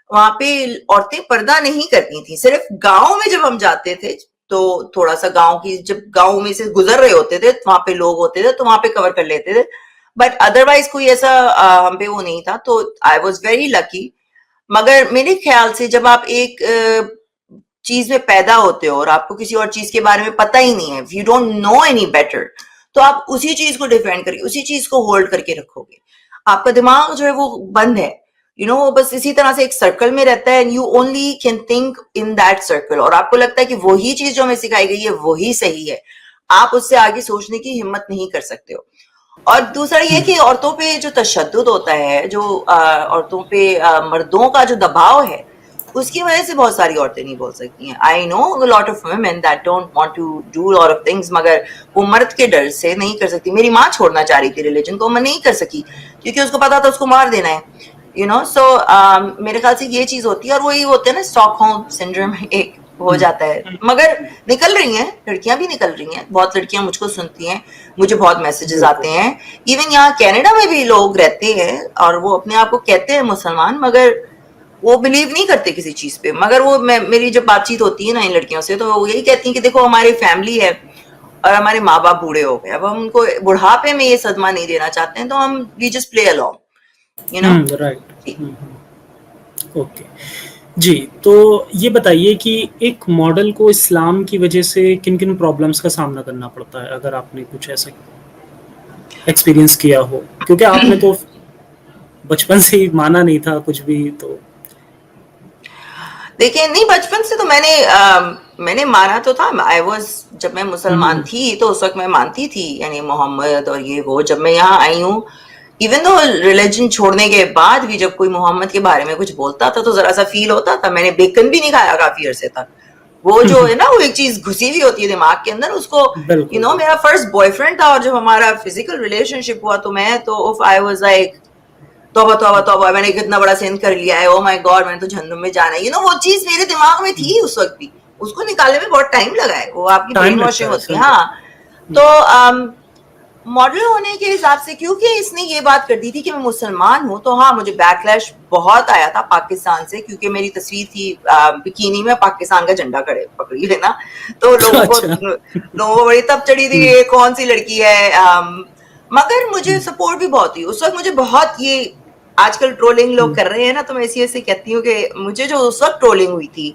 [SPEAKER 1] وہاں پہ عورتیں پردہ نہیں کرتی تھیں. صرف گاؤں میں جب ہم جاتے تھے تو تھوڑا سا جب گاؤں میں سے گزر رہے ہوتے تھے وہاں پہ لوگ ہوتے تھے تو وہاں پہ کور کر لیتے تھے, بٹ ادروائز کوئی ایسا ہم پہ وہ نہیں تھا. تو آئی واز ویری لکی. مگر میرے خیال سے جب آپ ایک چیز میں پیدا ہوتے ہو اور آپ کو کسی اور چیز کے بارے میں پتہ ہی نہیں ہے, you don't know any better, تو آپ اسی چیز کو ڈیفینڈ کر کے اسی چیز کو ہولڈ کر کے رکھو گے. آپ کا دماغ جو ہے وہ بند ہے, بس اسی طرح سے ایک سرکل میں رہتا ہے, you only can think in that circle, اور آپ کو لگتا ہے کہ وہی چیز جو ہمیں سکھائی گئی ہے وہی صحیح ہے. آپ اس سے آگے سوچنے کی ہمت نہیں کر سکتے ہو. اور دوسرا یہ کہ عورتوں پہ جو تشدد ہوتا ہے, جو عورتوں پہ مردوں کا جو دباؤ ہے, اس کی وجہ سے بہت ساری عورتیں نہیں بول سکتی ہیں. I know a lot of women that don't want to do a lot of things, مگر وہ مرد کے ڈر سے نہیں کر سکتی. میری ماں چھوڑنا چاہ رہی تھی ریلیجن کو, میں نہیں کر سکی کیونکہ اس کو پتا تھا اس کو مار دینا ہے. سو میرے خیال سے یہ چیز ہوتی ہے. اور وہی ہوتے ہیں نا اسٹاک ہوم سنڈروم ایک ہو جاتا ہے. مگر نکل رہی ہیں لڑکیاں بھی نکل رہی ہیں, بہت لڑکیاں مجھ کو سنتی ہیں, مجھے بہت میسیجز آتے ہیں. ایون یہاں کینیڈا میں بھی لوگ رہتے ہیں اور وہ اپنے آپ کو کہتے ہیں مسلمان, مگر وہ بلیو نہیں کرتے کسی چیز پہ. مگر وہ میری جب بات چیت ہوتی ہے نا ان لڑکیوں سے, تو وہ یہی کہتی ہیں کہ دیکھو ہماری فیملی ہے اور ہمارے ماں باپ بوڑھے ہو گئے, اب ہم ان کو بڑھاپے میں یہ صدمہ نہیں دینا چاہتے ہیں, تو ہم we just play along.
[SPEAKER 2] Right. Okay جی, تو یہ بتائیے کہ ایک ماڈل کو اسلام کی وجہ سے کن کن پرابلمس کا سامنا کرنا پڑتا ہے, اگر آپ نے کچھ ایسا ایکسپیرینس کیا ہو, کیونکہ آپ نے تو بچپن سے ہی مانا نہیں تھا کچھ بھی. تو
[SPEAKER 1] دیکھیں نہیں, بچپن سے تو میں نے مانا تو تھا. جب میں مسلمان تھی تو اس وقت میں مانتی تھی, یعنی محمد اور یہ وہ. جب میں یہاں آئی ہوں, ایون دو ریلیجن چھوڑنے کے بعد بھی جب کوئی محمد کے بارے میں کچھ بولتا تھا تو ذرا سا فیل ہوتا تھا. میں نے بیکن بھی نہیں کھایا کافی عرصے تک. وہ جو ہے نا وہ ایک چیز گھسی ہوئی ہوتی ہے دماغ کے اندر, اس کو میرا فرسٹ بوائے فرینڈ تھا, اور جب ہمارا فزیکل ریلیشن شپ ہوا تو آئی واز لائک توبہ توبہ توبہ, میں نے کتنا بڑا سین کر لیا ہے, او مائی گاڈ میں نے تو جہنم میں جانا ہے. وہ چیز میرے دماغ میں تھی اس وقت بھی, اس کو نکالنے میں بہت ٹائم لگا ہے, وہ آپ کی برین واشنگ ہوتی ہے. ہاں, تو ماڈل ہونے کے حساب سے کیونکہ اس نے یہ بات کر دی تھی کہ میں مسلمان ہوں, تو ہاں مجھے بیک لیش بہت آیا تھا پاکستان سے, کیونکہ میری تصویر تھی بکینی میں پاکستان کا جھنڈا پکڑی ہے نا, تو لوگوں کو بڑی تب چڑھی تھی کہ کون سی لڑکی ہے. مگر مجھے سپورٹ بھی بہت ہوئی اس وقت. مجھے بہت یہ آج کل ٹرولنگ لوگ کر رہے ہیں نا, تو میں ایسے کہتی ہوں کہ مجھے جو اس وقت ٹرولنگ ہوئی تھی,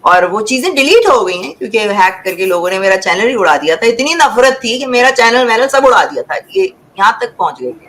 [SPEAKER 1] اور وہ چیزیں ڈیلیٹ ہو گئی ہیں کیونکہ ہیک کر کے لوگوں نے میرا چینل ہی اڑا دیا تھا. اتنی نفرت تھی کہ میرا چینل سب اڑا دیا تھا, یہ یہاں تک پہنچ گئے تھے.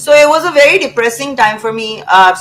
[SPEAKER 1] So it was a very depressing time for me.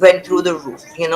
[SPEAKER 1] went through the roof,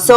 [SPEAKER 1] So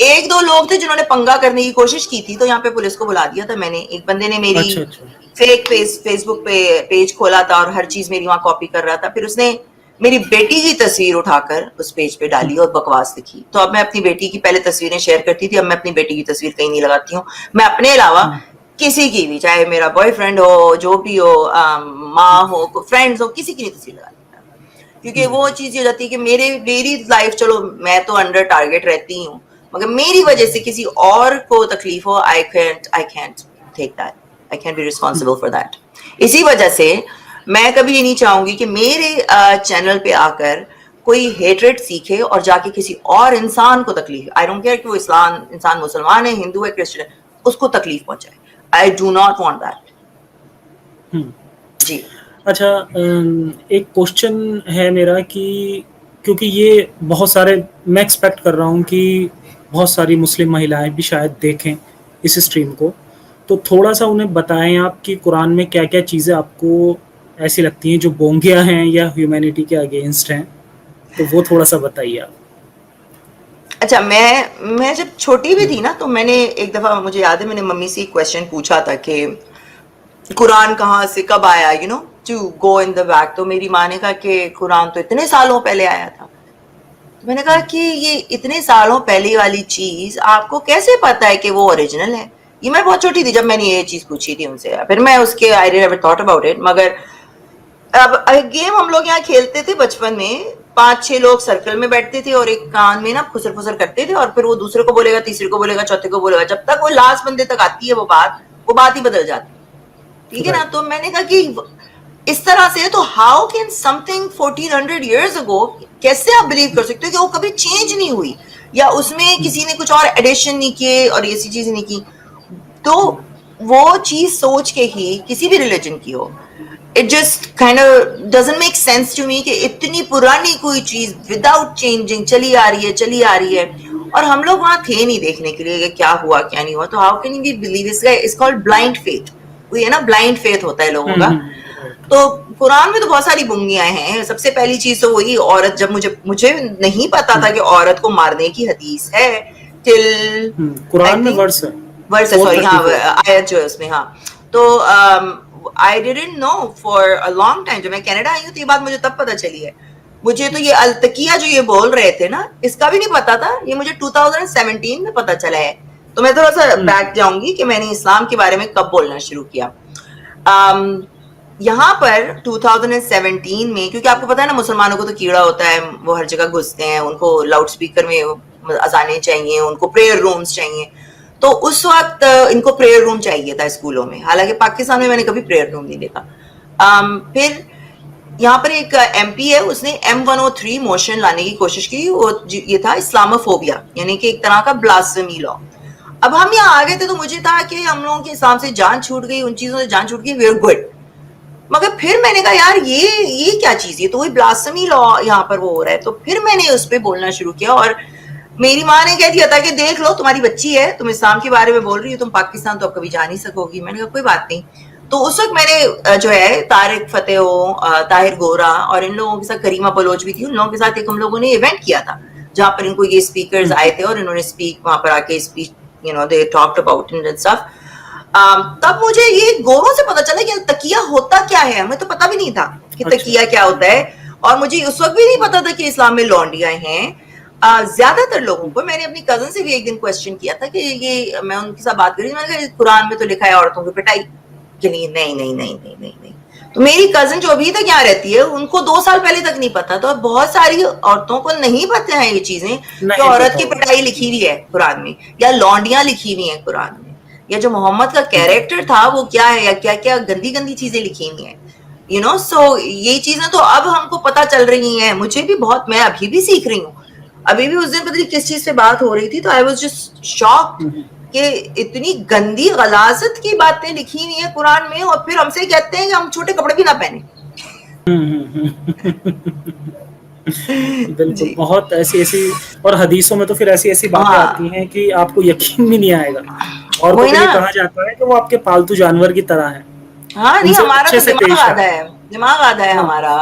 [SPEAKER 1] ایک دو لوگ تھے جنہوں نے پنگا کرنے کی کوشش کی تھی, تو یہاں پہ پولیس کو بلا دیا تھا میں نے. ایک بندے نے میری
[SPEAKER 2] اچھا
[SPEAKER 1] فیک فیس بک پہ پیج کھولا تھا اور ہر چیز میری وہاں کاپی کر رہا تھا. پھر اس نے میری بیٹی کی تصویر اٹھا کر اس پیج پہ ڈالی اور بکواس لکھی. تو اب میں اپنی بیٹی کی پہلے تصویریں شیئر کرتی تھی, اب میں اپنی بیٹی کی تصویر کہیں نہیں لگاتی ہوں. میں اپنے علاوہ کسی کی بھی, چاہے میرا بوائے فرینڈ ہو, جو بھی ہو, ماں ہو, فرینڈز ہو, کسی کی نہیں تصویر لگاتی, کیونکہ وہ چیز یہ ہو جاتی ہے کہ میری لائف, چلو میں تو انڈر ٹارگیٹ رہتی ہوں, مگر میری وجہ سے کسی اور کو تکلیف ہو, I can't take that, I can't be responsible for that. اسی وجہ سے میں کبھی یہ نہیں چاہوں گی کہ میرے چینل پہ آ کر کوئی ہیٹریٹ سیکھے اور جا کے کسی اور انسان کو تکلیف, آئی ڈونٹ کیئر کہ وہ انسان مسلمان ہے, ہندو ہے, کرسچن ہے, اس کو تکلیف پہنچائے. I do not want that. جی
[SPEAKER 2] اچھا, ایک کوشچن ہے میرا کہ کیونکہ یہ بہت سارے, میں ایکسپیکٹ کر رہا ہوں کہ بہت ساری مسلم مہیلائیں بھی شاید دیکھیں اس اسٹریم کو, تو تھوڑا سا انہیں بتائیں آپ کہ قرآن میں کیا کیا چیزیں آپ کو ایسی لگتی ہیں جو بونگیا ہیں یا ہیومینٹی کے اگینسٹ ہیں, تو وہ تھوڑا سا بتائیے آپ.
[SPEAKER 1] اچھا, میں جب چھوٹی بھی تھی نا, تو میں نے ایک دفعہ, مجھے یاد ہے, میں نے ممی سے ایک کوشچن پوچھا تھا کہ قرآن کہاں سے کب آیا, to go in the back. تو میری ماں نے کہا کہ قرآن تو اتنے سالوں پہلے آیا تھا. تو میں نے کہا کہ یہ اتنے سالوں پہلے والی چیز آپ کو کیسے پتا ہے کہ وہ اوریجنل ہے؟ یہ میں بہت چھوٹی تھی جب میں نے یہ چیز پوچھی تھی ان سے. پھر میں اس کے I never thought about it. مگر اب گیم ہم لوگ یہاں کھیلتے تھے بچپن میں, 5-6 لوگ سرکل میں بیٹھتے تھے اور ایک کان میں نا پھسر پھسر کرتے تھے, اور پھر وہ دوسرے کو بولے گا, تیسرے کو بولے گا, چوتھے کو بولے گا, جب تک وہ لاسٹ بندے تک آتی ہے وہ بات ہی بدل جاتی. ٹھیک ہے نا. تو میں نے کہا کہ اس طرح سے, تو how can some thing 1400 years ago, کیسے آپ بلیو کر سکتے ہو کہ وہ کبھی چینج نہیں ہوئی, یا اس میں کسی نے کچھ اور ایڈیشن نہیں کیے اور ایسی چیزیں نہیں کی. تو وہ چیز سوچ کے ہی کسی بھی ریلیجن کی ہو, it just kind of doesn't make sense to me کہ اتنی پرانی کوئی چیز without changing چلی آ رہی ہے, اور ہم لوگ وہاں تھے نہیں دیکھنے کے لیے کہ کیا ہوا کیا نہیں ہوا. تو how can we believe this guy is called blind faith. وہی ہے نا, بلائنڈ فیتھ ہوتا ہے لوگوں کا. تو قرآن میں تو بہت ساری بنگیاں ہیں. سب سے پہلی چیز تو وہی عورت, جب مجھے نہیں پتا تھا کہ عورت کو مارنے کی حدیث ہے ٹل
[SPEAKER 2] قرآن میں ورس ہے,
[SPEAKER 1] سوری, ہاں آیت جو ہے اس میں. ہاں, تو I didn't know for a long time. جب میں کینیڈا آئی ہوں تو یہ بات مجھے تب پتا چلی ہے. مجھے تو یہ التقیہ جو یہ بول رہے تھے نا, اس کا بھی نہیں پتا تھا. یہ مجھے 2017 میں پتا چلا ہے. تو میں تھوڑا سا بیک جاؤں گی کہ میں نے اسلام کے بارے میں کب بولنا شروع کیا. یہاں پر 2017 میں, کیونکہ آپ کو پتا ہے نا مسلمانوں کو تو کیڑا ہوتا ہے, وہ ہر جگہ گھستے ہیں, ان کو لاؤڈ اسپیکر میں اذانیں چاہیے, ان کو پریئر رومز چاہیے. تو اس وقت ان کو پریئر روم چاہیے تھا اسکولوں میں, حالانکہ پاکستان میں نے کبھی پریئر روم نہیں دیکھا. پھر یہاں پر ایک ایم پی ہے, اس نے M103 موشن لانے کی کوشش کی. وہ یہ تھا اسلاموفوبیا, یعنی کہ ایک طرح کا بلاسفیمی لا. اب ہم یہاں آ گئے تھے تو مجھے تھا کہ ہم لوگوں کے اسلام سے جان چھوٹ گئی, ان چیزوں سے جان چھوٹ گئی, وی آر گڈ. مگر پھر میں نے کہا یار یہ کیا چیز ہے, تو وہی بلاسفیمی لا یہاں پر وہ ہو رہا ہے. تو پھر میں نے اس پہ بولنا شروع کیا, اور میری ماں نے کہہ دیا تھا کہ دیکھ لو تمہاری بچی ہے, تم اسلام کے بارے میں بول رہی ہو, تم پاکستان تو اب کبھی جا نہیں سکو گی. میں نے کہا کوئی بات نہیں. تو اس وقت میں نے جو ہے طارق فتح ہو, طاہر گورا اور ان لوگوں کے ساتھ, کریمہ بلوچ بھی تھی, ان لوگوں کے ساتھ ایک ہم لوگوں نے ایونٹ کیا تھا جہاں پر ان کو یہ اسپیکرز آئے تھے اور انہوں نے اسپیک وہاں پر آ کے speech, they talked about it and stuff. تب مجھے یہ گوروں سے پتا چلا کہ تقیہ ہوتا کیا ہے. ہمیں تو پتا بھی نہیں تھا کہ تقیہ کیا ہوتا ہے, اور مجھے اس وقت بھی نہیں پتا تھا کہ اسلام میں لونڈیاں ہیں. زیادہ تر لوگوں کو, میں نے اپنی کزن سے بھی ایک دن کوشچن کیا تھا کہ یہ, میں ان کے ساتھ بات کری, میں نے کہا قرآن میں تو لکھا ہے عورتوں کی پٹائی, کہ نہیں. تو میری کزن جو ابھی تک یہاں رہتی ہے, ان کو 2 سال پہلے تک نہیں پتا. تو اب بہت ساری عورتوں کو نہیں پتا ہے یہ چیزیں کہ عورت کی پٹائی لکھی ہوئی ہے قرآن میں, یا لونڈیاں لکھی ہوئی ہیں قرآن میں, یا جو محمد کا کیریکٹر تھا وہ کیا ہے, یا کیا کیا گندی چیزیں لکھی ہوئی ہیں. سو یہ چیزیں تو اب ہم کو پتا چل رہی ہیں. مجھے بھی بہت, میں ابھی بھی سیکھ رہی ہوں. ابھی بھی اس دن پتہ نہیں کس چیز سے بات ہو رہی تھی, تو آئی واز جسٹ شاکڈ کہ اتنی گندی غلاظت کی باتیں لکھی ہوئی ہیں قرآن میں, اور پھر ہم سے کہتے ہیں کہ ہم چھوٹے کپڑے بھی نہ پہنے.
[SPEAKER 2] بالکل, بہت ایسی اور حدیثوں میں تو پھر ایسی باتیں آتی ہیں کہ آپ کو یقین بھی نہیں آئے گا. اور تو یہ کہا جاتا ہے کہ وہ آپ کے پالتو جانور کی طرح ہے.
[SPEAKER 1] ہاں نہیں, ہمارا تو دماغ آدھا ہے ہمارا.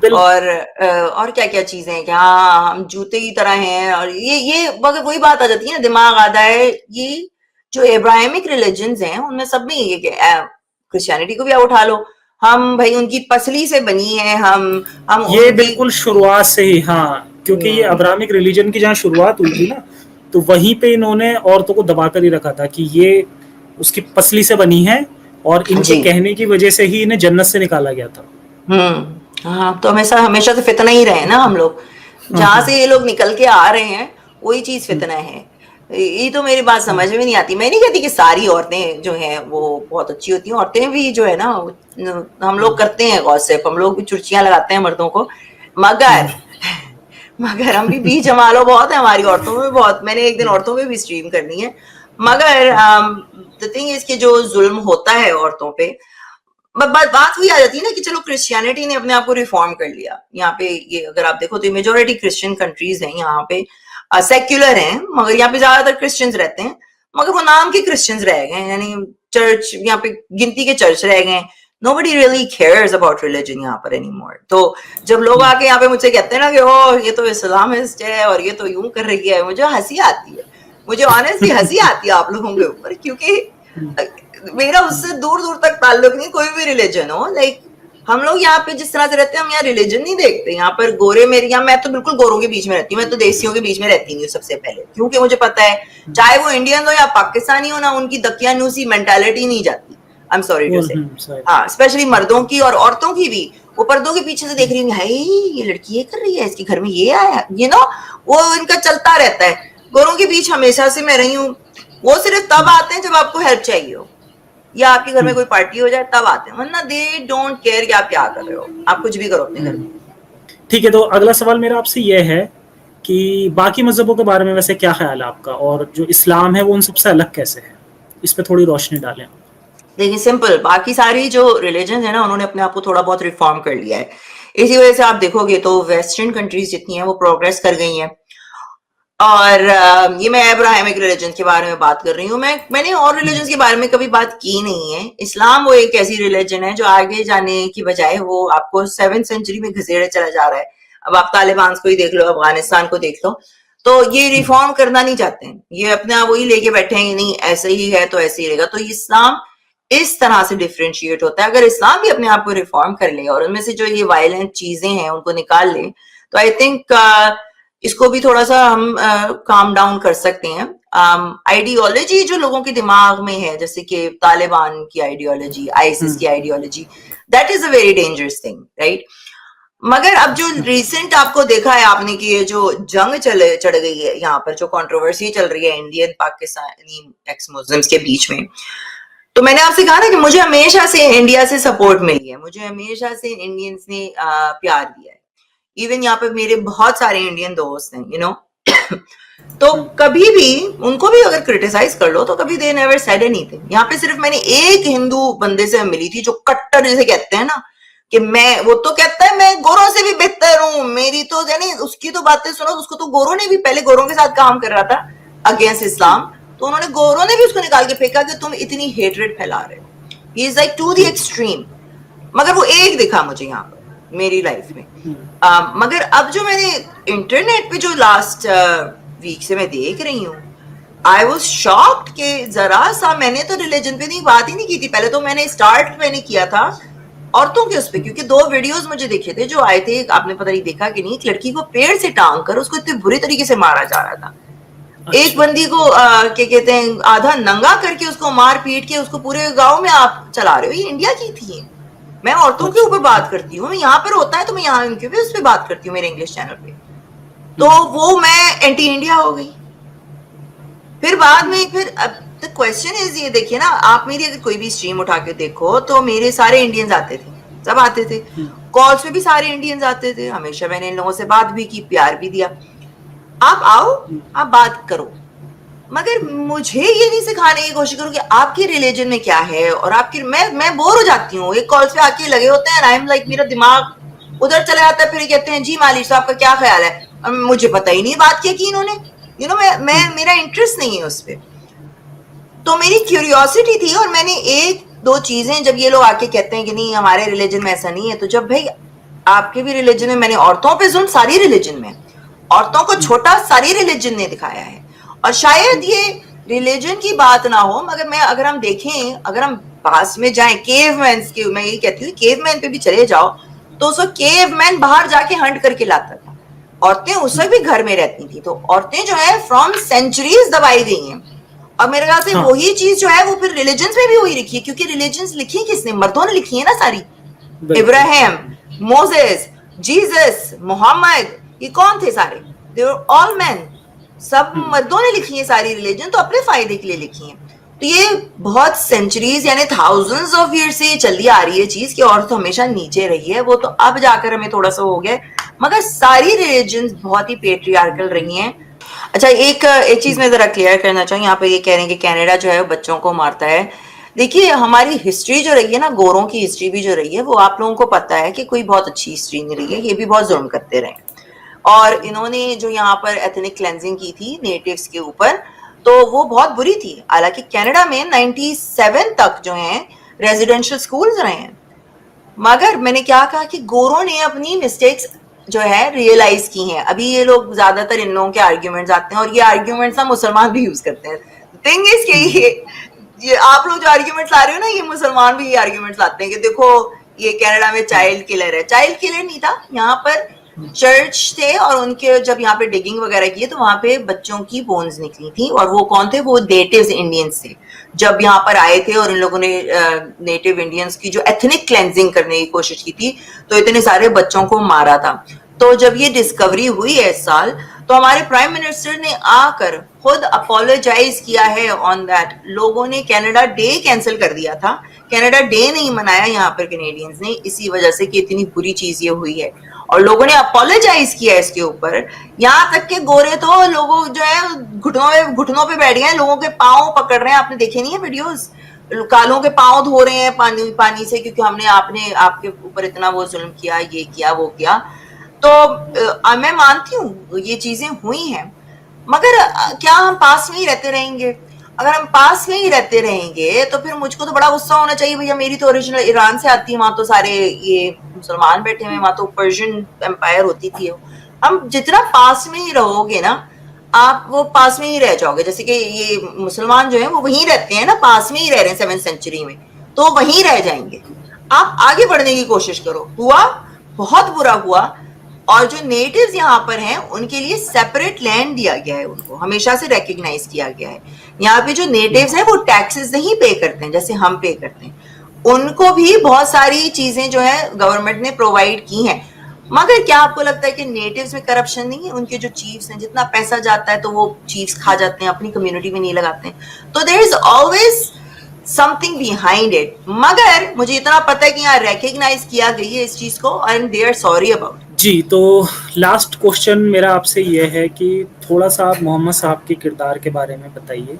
[SPEAKER 1] اور کیا کیا چیزیں ہیں کہ ہاں ہم جوتے کی طرح ہیں, اور یہ مگر وہی بات آ جاتی ہے نا, دماغ آتا ہے یہ جو ابراہیمک ریلیجنز ہیں ان میں سب میں یہ کہ کرسچینٹی کو بھی آپ اٹھا لو, ہم بھائی ان کی پسلی سے بنی ہے, ہم
[SPEAKER 2] یہ
[SPEAKER 1] ان کی
[SPEAKER 2] بالکل شروعات سے ہی, ہاں کیونکہ یہ ابراہمک ریلیجن کی جہاں شروعات ہوئی تھی نا, تو وہیں پہ انہوں نے عورتوں کو دبا کر ہی رکھا تھا کہ یہ اس کی پسلی سے بنی ہے, اور ان کے
[SPEAKER 1] جی
[SPEAKER 2] کہنے کی وجہ سے ہی انہیں جنت سے نکالا گیا تھا.
[SPEAKER 1] ہاں تو ہمیشہ سے فتنہ ہی رہے نا ہم لوگ,
[SPEAKER 2] ہاں
[SPEAKER 1] جہاں
[SPEAKER 2] ہاں
[SPEAKER 1] سے یہ لوگ نکل کے آ رہے ہیں وہی چیز فتنہ ہے. یہ تو میری بات سمجھ میں نہیں آتی. میں نہیں کہتی کہ ساری عورتیں جو ہیں وہ بہت اچھی ہوتی ہیں, عورتیں بھی جو ہے نا ہم لوگ کرتے ہیں غصب, ہم لوگ بھی چرچیاں لگاتے ہیں مردوں کو, مگر ہم بھی بیچ جمالو بہت ہے ہماری عورتوں میں بہت. میں نے ایک دن عورتوں میں بھی اسٹریم کرنی ہے, مگر the thing is کہ جو ظلم ہوتا ہے عورتوں پہ, بات وہی آ جاتی ہے نا کہ چلو کرسچینٹی نے اپنے آپ کو ریفارم کر لیا. یہاں پہ یہ اگر آپ دیکھو تو میجورٹی کرسچین کنٹریز ہیں یہاں پہ, سیکولر ہیں مگر یہاں پہ زیادہ تر کرسچنز رہتے ہیں, مگر وہ نام کے کرسچنز رہ گئے ہیں, یعنی چرچ یہاں پہ گنتی کے چرچ رہ گئے ہیں. Nobody really cares about religion یہاں پر anymore. تو جب لوگ آ کے یہاں پہ مجھ سے کہتے ہیں نا کہ او یہ تو اسلامسٹ ہے اور یہ تو یوں کر رہی ہے, مجھے ہنسی آتی ہے, مجھے آنیسٹلی ہنسی آتی ہے آپ لوگوں کے اوپر, کیونکہ میرا اس سے دور دور تک تعلق نہیں, کوئی بھی ریلیجن ہو. لائک ہم لوگ یہاں پہ جس طرح سے رہتے ہیں, ہم یہاں ریلیجن نہیں دیکھتے. یہاں پر گورے میرے یہاں, میں تو بالکل گوروں کے بیچ میں رہتی ہوں, میں تو دیسیوں کے بیچ میں رہتی ہوں سب سے پہلے, کیونکہ مجھے پتا ہے چاہے وہ انڈین ہو یا پاکستانی ہو نا, ان کی دقیانوسی مینٹالٹی نہیں جاتی. I'm sorry to say. ہاں اسپیشلی مردوں کی اور عورتوں کی بھی, وہ پردوں کے پیچھے سے دیکھ رہی ہوں, یہ لڑکی یہ کر رہی ہے, اس کے گھر میں یہ آیا, وہ ان کا چلتا رہتا ہے. گوروں کے بیچ ہمیشہ سے میں رہی ہوں, وہ صرف تب آتے ہیں جب آپ کو ہیلپ چاہیے ہو یا آپ کے گھر میں کوئی پارٹی ہو جائے تب آتے ہیں, ورنہ دے ڈونٹ کیئر کہ آپ کیا کر رہے ہو, آپ کچھ بھی کرو اپنے گھر میں.
[SPEAKER 2] ٹھیک ہے, تو اگلا سوال میرا آپ سے یہ ہے کہ باقی مذہبوں کے بارے میں ویسے کیا خیال ہے آپ کا, اور جو اسلام ہے وہ ان سب سے الگ کیسے ہے, اس پہ تھوڑی روشنی ڈالیں.
[SPEAKER 1] دیکھیں سمپل, باقی ساری جو ریلیجنز ہیں نا انہوں نے اپنے آپ کو تھوڑا بہت ریفارم کر لیا ہے. اسی وجہ سے آپ دیکھو گے تو ویسٹرن کنٹریز جتنی ہیں وہ پروگریس کر گئی ہیں. اور یہ میں ابراہیمک ریلیجن کے بارے میں بات کر رہی ہوں, میں نے اور ریلیجنز کے بارے میں کبھی بات کی نہیں ہے. اسلام وہ ایک ایسی ریلیجن ہے جو آگے جانے کی بجائے وہ آپ کو 7th سینچری میں گھسیڑے چلا جا رہا ہے. اب آپ طالبان کو ہی دیکھ لو, افغانستان کو دیکھ لو, تو یہ ریفارم کرنا نہیں چاہتے ہیں, یہ اپنے آپ وہی لے کے بیٹھے ہیں, نہیں ایسے ہی ہے تو ایسے ہی رہے گا. تو اسلام اس طرح سے ڈفرینشیٹ ہوتا ہے. اگر اسلام بھی اپنے آپ کو ریفارم کر لے اور ان میں سے جو یہ وائلنٹ چیزیں ہیں ان کو نکال لے, تو آئی تھنک اس کو بھی تھوڑا سا ہم کام ڈاؤن کر سکتے ہیں. آئیڈیالوجی جو لوگوں کے دماغ میں ہے, جیسے کہ طالبان کی آئیڈیالوجی, آئیسس کی ideology, that is a very dangerous thing, right. مگر اب جو ریسنٹ آپ کو دیکھا ہے آپ نے کہ یہ جو جنگ چڑھ گئی ہے یہاں پر, جو کنٹروورسی چل رہی ہے انڈین پاکستانی ایکس مسلمس کے بیچ میں, تو میں نے آپ سے کہا نا کہ مجھے ہمیشہ سے انڈیا سے سپورٹ ملی ہے, مجھے ہمیشہ سے انڈینز نے پیار دیا ہے. ایون یہاں پہ میرے بہت سارے انڈین دوست ہیں تو کبھی بھی ان کو بھی اگر کرٹیسائز کر لو تو کبھی they never said any thing. یہاں پہ صرف میں نے ایک ہندو بندے سے ملی تھی جو کٹر جسے کہتے ہیں نا, کہ وہ تو کہتا ہے میں گوروں سے بھی بہتر ہوں, میری تو یعنی اس کی تو باتیں سنو, اس کو تو گوروں نے بھی پہلے گوروں کے ساتھ کام کر رہا تھا اگینسٹ اسلام, تو انہوں نے گوروں نے بھی اس کو نکال کے پھینکا کہ تم اتنی ہیٹریڈ پھیلا رہے ہو. He is like to the extreme. مگر وہ ایک دکھا مجھے یہاں پر میری لائف میں. مگر اب جو میں نے انٹرنیٹ پہ جو لاسٹ ویک سے میں دیکھ رہی ہوں, آئی واز شاکڈ کہ ذرا سا, میں نے تو ریلیجن پہ بات ہی نہیں کی تھی پہلے, تو میں نے اسٹارٹ میں نے کیا تھا عورتوں کے اس پہ, کیونکہ 2 ویڈیوز مجھے دیکھے تھے جو آئے تھے, آپ نے پتہ نہیں دیکھا کہ نہیں, ایک لڑکی کو پیڑ سے ٹانگ کر اس کو اتنے برے طریقے سے مارا جا رہا تھا. ایک بندی کو کیا کہتے ہیں آدھا ننگا کر کے اس کو مار پیٹ کے اس کو پورے گاؤں میں آپ چلا رہے ہو. یہ انڈیا کی تھی. میں عورتوں کے اوپر بات کرتی ہوں, یہاں پر ہوتا ہے تو میں یہاں ان کے بھی اس پہ بات کرتی ہوں میرے انگلش چینل پہ, تو وہ میں اینٹی انڈیا ہو گئی. پھر بعد میں the question is یہ دیکھیے نا, آپ میری اگر کوئی بھی اسٹریم اٹھا کے دیکھو تو میرے سارے انڈینز آتے تھے, سب آتے تھے, کالز پہ بھی سارے انڈینز آتے تھے, ہمیشہ میں نے ان لوگوں سے بات بھی کی, پیار بھی دیا. آپ آؤ, آپ بات کرو, مگر مجھے یہ نہیں سکھانے کی کوشش کروں کہ آپ کی ریلیجن میں کیا ہے, اور آپ کی میں بور ہو جاتی ہوں. ایک کالز پہ آ کے لگے ہوتے ہیں, آئی ایم لائک میرا دماغ ادھر چلا جاتا ہے, پھر کہتے ہیں جی مالک صاحب کا کیا خیال ہے, مجھے پتہ ہی نہیں بات کیا کی انہوں نے, میرا انٹرسٹ نہیں ہے اس پہ. تو میری کیوریوسٹی تھی, اور میں نے 1-2 چیزیں جب یہ لوگ آ کے کہتے ہیں کہ نہیں ہمارے ریلیجن میں ایسا نہیں ہے, تو جب بھائی آپ کے بھی ریلیجن میں. میں نے عورتوں پہ ظلم ساری ریلیجن میں, عورتوں کو چھوٹا ساری ریلیجن نے دکھایا ہے. اور شاید یہ ریلیجن کی بات نہ ہو, مگر اگر ہم دیکھیں, اگر ہم پاس میں جائیں کیو مینس کی, میں یہی کہتی ہوں کیو مین پہ بھی چلے جاؤ تو اس وقت کیو مین باہر جا کے ہنٹ کر کے لاتا تھا, عورتیں اس وقت بھی گھر میں رہتی تھی. تو عورتیں جو ہے فرام سینچریز دبائی گئی ہیں, اور میرے خیال سے وہی چیز جو ہے وہ پھر ریلیجنز میں بھی وہی لکھی ہے, کیونکہ ریلیجنز لکھی کس نے, مردوں نے لکھی ہے نا ساری. ابراہیم, موزیس, جیزس, محمد, یہ کون تھے سارے, they were all men, سب مردوں نے لکھی ہیں ساری ریلیجن, تو اپنے فائدے کے لیے لکھی ہیں. تو یہ بہت سینچریز یعنی تھاؤزنڈز آف ایئر سے چلی آ رہی ہے چیز کہ عورت ہمیشہ نیچے رہی ہے. وہ تو اب جا کر ہمیں تھوڑا سا ہو گیا, مگر ساری ریلیجنز بہت ہی پیٹریارکل رہی ہیں. اچھا ایک چیز میں ذرا کلیئر کرنا چاہوں, یہاں پہ یہ کہہ رہے ہیں کہ کینیڈا جو ہے بچوں کو مارتا ہے. دیکھیے ہماری ہسٹری جو رہی ہے نا, گوروں کی ہسٹری بھی جو رہی ہے, وہ آپ لوگوں کو پتا ہے کہ کوئی بہت اچھی ہسٹری نہیں رہی ہے, یہ بھی بہت ظلم کرتے رہے. اور انہوں نے جو یہاں پر ایتھنک کلینزنگ کی تھی نیٹیوز کے اوپر, تو وہ بہت بری تھی. حالانکہ کینیڈا میں 97 تک جو ہیں ریزیڈینشل سکولز رہے ہیں, مگر میں نے کیا کہا کہ گوروں نے اپنی مسٹیکس جو ہے ریئلائز کی ہیں. ابھی یہ لوگ زیادہ تر ان لوگوں کے آرگیومنٹس آتے ہیں, اور یہ آرگیومنٹس ہم مسلمان بھی یوز کرتے ہیں. تھنگ از کہ یہ آپ لوگ جو آرگیومنٹس لا رہے ہو نا, یہ مسلمان بھی یہ آرگیومنٹس لاتے ہیں کہ دیکھو یہ کینیڈا میں چائلڈ کلر ہے. چائلڈ کلر نہیں تھا, یہاں پر چرچ تھے, اور ان کے جب یہاں پہ ڈگنگ وغیرہ کی تو وہاں پہ بچوں کی بونز نکلی تھی, اور وہ کون تھے, وہ نیٹیوز انڈینز تھے. جب یہاں پر آئے تھے اور ان لوگوں نے نیٹیو انڈینز کی جو ایتھنک کلینزنگ کرنے کی کوشش کی تھی, تو اتنے سارے بچوں کو مارا تھا. تو جب یہ ڈسکوری ہوئی ہے اس سال, تو ہمارے پرائم منسٹر نے آ کر خود اپولوجائز کیا ہے آن دیٹ. لوگوں نے کینیڈا ڈے کینسل کر دیا تھا, کینیڈا ڈے نہیں منایا یہاں پر کینیڈینز نے, اسی وجہ سے کہ اتنی بری چیز یہ ہوئی ہے, اور لوگوں نے اپولوجائز کیا اس کے اوپر. یہاں تک کہ گورے تو لوگوں جو ہے گھٹنوں پہ بیٹھ گئے ہیں, لوگوں کے پاؤں پکڑ رہے ہیں. آپ نے دیکھے نہیں ہے ویڈیوز, کالوں کے پاؤں دھو رہے ہیں پانی سے, کیونکہ آپ کے اوپر اتنا وہ ظلم کیا, یہ کیا وہ کیا. تو میں مانتی ہوں یہ چیزیں ہوئی ہیں, مگر کیا ہم پاس میں ہی رہتے رہیں گے؟ اگر ہم پاس میں ہی رہتے رہیں گے تو پھر مجھ کو تو بڑا غصہ ہونا چاہیے. بھیا میری تو اوریجنل ایران سے آتی ہے, وہاں تو سارے یہ مسلمان بیٹھے ہوئے, وہاں تو پرشین امپائر ہوتی تھی. ہم جتنا پاس میں ہی رہو گے نا, آپ وہ پاس میں ہی رہ جاؤ گے. جیسے کہ یہ مسلمان جو ہیں وہ وہیں رہتے ہیں نا, پاس میں ہی رہ رہے ہیں 7th سینچری میں, تو وہیں رہ جائیں گے. آپ آگے بڑھنے کی کوشش کرو. ہوا بہت برا ہوا, اور جو نیٹیوز یہاں پر ہیں ان کے لیے سیپریٹ لینڈ دیا گیا ہے, ان کو ہمیشہ سے ریکگنائز کیا گیا ہے. یہاں پہ جو نیٹیوز ہیں وہ ٹیکسز نہیں پے کرتے ہیں جیسے ہم پے کرتے ہیں, ان کو بھی بہت ساری چیزیں جو ہے گورنمنٹ نے پرووائڈ کی ہیں. مگر کیا آپ کو لگتا ہے کہ نیٹیوز میں کرپشن نہیں ہے؟ ان کے جو چیفز ہیں, جتنا پیسہ جاتا ہے تو وہ چیفز کھا جاتے ہیں, اپنی کمیونٹی میں نہیں لگاتے ہیں. تو there is always something behind it. مگر مجھے اتنا پتا ہے کہ یہاں ریکگنائز کیا گئی ہے اس چیز کو, and they are sorry about.
[SPEAKER 2] جی, تو لاسٹ کوشچن میرا آپ سے یہ ہے کہ تھوڑا سا آپ محمد صاحب کے کردار کے بارے میں بتائیے,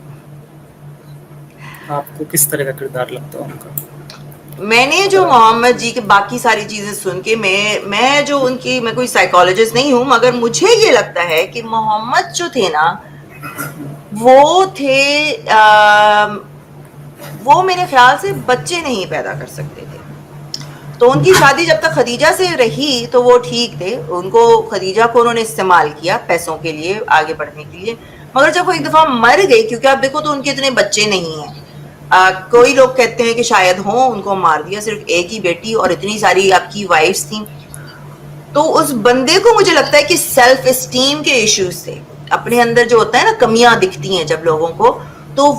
[SPEAKER 2] آپ کو کس طرح کا کردار لگتا ہے ان کا؟
[SPEAKER 1] میں نے جو محمد جی کے باقی ساری چیزیں سن کے میں جو ان کی, میں کوئی سائیکالوجسٹ نہیں ہوں, مگر مجھے یہ لگتا ہے کہ محمد جو تھے نا, وہ تھے وہ میرے خیال سے بچے نہیں پیدا کر سکتے تھے. تو ان کی شادی جب تک خدیجہ سے رہی تو وہ ٹھیک تھے, ان کو خدیجہ کو انہوں نے استعمال کیا پیسوں کے لیے, آگے بڑھنے کے لیے. مگر جب وہ ایک دفعہ مر گئی, کیونکہ آپ دیکھو تو ان کے اتنے بچے نہیں ہیں, کوئی لوگ کہتے ہیں کہ شاید ہوں, ان کو مار دیا, صرف ایک ہی بیٹی اور اتنی ساری آپ کی وائفز تھیں. تو اس بندے کو مجھے لگتا ہے کہ سیلف اسٹیم کے ایشوز تھے, اپنے اندر جو ہوتا ہے نا کمیاں دکھتی ہیں جب لوگوں کو, تو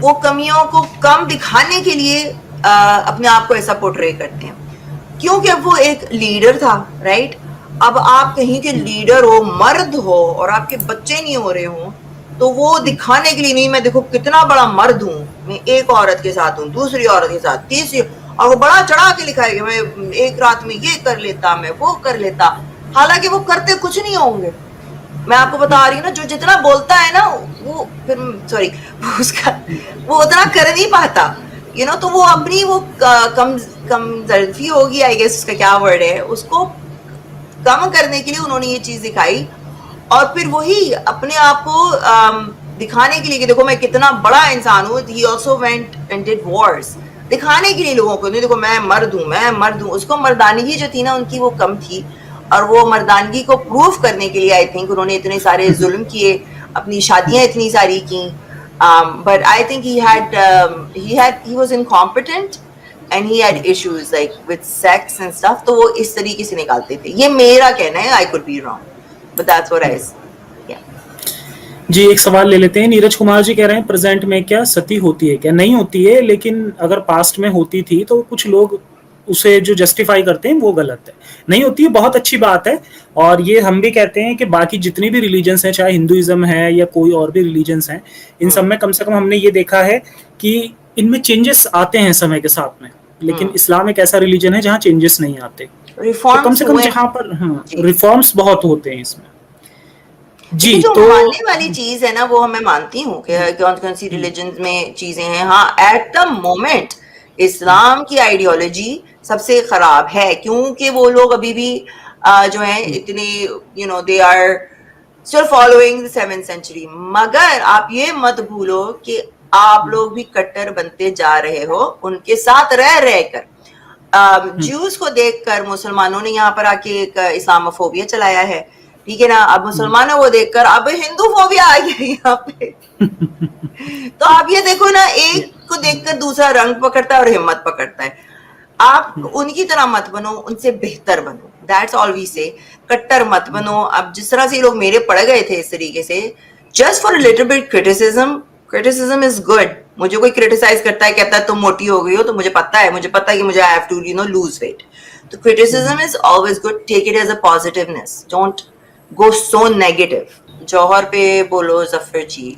[SPEAKER 1] وہ کمیوں کو کم دکھانے کے لیے اپنے آپ کو ایسا پورٹرے کرتے ہیں, کیونکہ اب وہ ایک لیڈر تھا, رائٹ. اب آپ کہیں کہ لیڈر ہو, مرد ہو, اور آپ کے بچے نہیں ہو رہے ہوں, تو وہ دکھانے کے لیے نہیں, میں دیکھو کتنا بڑا مرد ہوں, میں ایک عورت کے ساتھ ہوں, دوسری عورت کے ساتھ, تیسری, اور وہ بڑا چڑھا کے لکھا ہے کہ میں ایک رات میں یہ کر لیتا, میں وہ کر لیتا. حالانکہ وہ کرتے کچھ نہیں ہوں گے. میں آپ کو بتا رہی ہوں نا, جو جتنا بولتا ہے نا وہ پھر سوری وہ اتنا کر نہیں پاتا, تو وہ اپنی وہ کم ظرفی ہوگی, آئی گیس اس کا کیا ورڈ ہے, اس کو کم کرنے کے لیے انہوں نے یہ چیز دکھائی. اور پھر وہی اپنے آپ کو دکھانے کے لیے کہ دیکھو میں کتنا بڑا انسان ہوں. He also went and did wars. دکھانے کے لیے لوگوں کو, نہیں دیکھو میں مرد ہوں. اس کو مردانگی جو تھی نا ان کی وہ کم تھی, اور وہ مردانگی کو پروف کرنے کے لیے آئی تھنک انہوں نے اتنے سارے ظلم کیے, اپنی شادیاں اتنی ساری کی. But I think he was incompetent and he had issues like with sex and stuff, تو وہ اس طریقے سے نکالتے تھے. یہ میرا کہنا ہے, I could be wrong, but that's what I yeah.
[SPEAKER 2] جی ایک سوال لے لیتے ہیں. نیرج کمار جی کہہ رہے ہیں پریزنٹ میں کیا ستی ہوتی ہے کیا؟ نہیں ہوتی ہے, لیکن اگر پاسٹ میں ہوتی تھی تو کچھ لوگ اسے جو جسٹیفائی کرتے ہیں وہ غلط ہے. نہیں ہوتی ہے, بہت اچھی بات ہے. اور یہ ہم بھی کہتے ہیں کہ باقی جتنی بھی ریلیجنس ہیں, چاہے ہندوازم ہے یا کوئی اور بھی ریلیجنس ہیں, ان سب میں کم سے کم ہم نے یہ دیکھا ہے کہ ان میں چینجز آتے ہیں سمے کے ساتھ میں. لیکن اسلام ایک ایسا ریلیجن ہے جہاں چینجز نہیں آتے. تو کم سے کم جہاں پر ریفارمز بہت ہوتے ہیں اس میں.
[SPEAKER 1] جی جو ماننے والی چیز ہے نا وہ میں مانتی ہوں کہ کون سی ریلیجنز میں چیزیں ہیں. ہاں ایٹ دا مومنٹ اسلام کی آئیڈیالوجی سب سے خراب ہے, کیونکہ وہ لوگ ابھی بھی جو ہیں اتنے they are still following the 7th century. مگر آپ یہ مت بھولو کہ آپ لوگ بھی کٹر بنتے جا رہے ہو ان کے ساتھ رہ کر. جوز کو دیکھ کر مسلمانوں نے یہاں پر آ کے ایک اسلاموفوبیا چلایا ہے, ٹھیک ہے نا. اب مسلمانوں کو دیکھ کر اب ہندو فوبیا آ گیا یہاں پہ. تو آپ یہ دیکھو نا, ایک کو دیکھ کر دوسرا رنگ پکڑتا ہے اور ہمت پکڑتا ہے. آپ ان کی طرح مت بنو, ان سے بہتر بنو. That's all we say. کٹر مت بنو. اب جس طرح سے لوگ میرے پڑ گئے تھے اس طریقے سے, just for a little bit criticism is good. مجھے کوئی criticize کرتا ہے, کہتا ہے تم موٹی ہو گئی ہو, تو مجھے پتا ہے کہ مجھے I have to lose weight. تو criticism is always good. Take it as a positiveness. Don't go so negative. جوہر پہ بولو ظفر جی,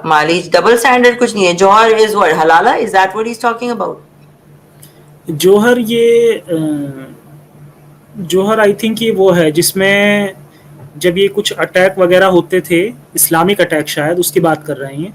[SPEAKER 1] مالی ڈبل اسٹینڈرڈ کچھ نہیں ہے. جوہر is what, حلالہ? Is that what he's talking about?
[SPEAKER 2] Johar Johar I think یہ وہ ہے جس میں جب یہ کچھ اٹیک وغیرہ ہوتے تھے, اسلامک اٹیک شاید اس کی بات کر رہے ہیں,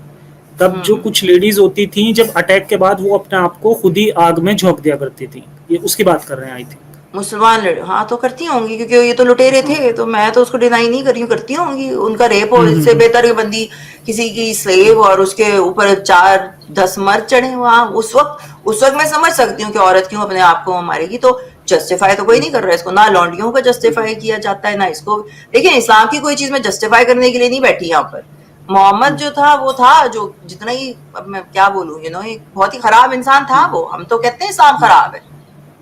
[SPEAKER 2] تب جو کچھ لیڈیز ہوتی تھیں جب اٹیک کے بعد وہ اپنے آپ کو خود ہی آگ میں جھونک دیا کرتی تھیں. یہ اس کی بات کر رہے ہیں آئی تھنک.
[SPEAKER 1] مسلمان ہاں تو کرتی ہوں گی, کیونکہ یہ تو لٹیرے تھے, تو میں تو اس کو ڈینائی نہیں کر رہی ہوں, کرتی ہوں گی. ان کا ریپ ہو, اس سے بہتر کہ بندی کسی کی سلیو اور اس کے اوپر 4-10 مرد چڑھے. وہاں اس وقت میں سمجھ سکتی ہوں کہ عورت کیوں اپنے آپ کو مارے گی. تو جسٹیفائی تو کوئی نہیں کر رہا اس کو, نہ لونڈیوں کا جسٹیفائی کیا جاتا ہے نہ اس کو. لیکن اسلام کی کوئی چیز میں جسٹیفائی کرنے کے لیے نہیں بیٹھی یہاں پر. محمد جو تھا وہ تھا, جو جتنا ہی اب میں کیا بولوں, ایک بہت ہی خراب انسان تھا وہ. ہم تو کہتے ہیں اسلام خراب ہے,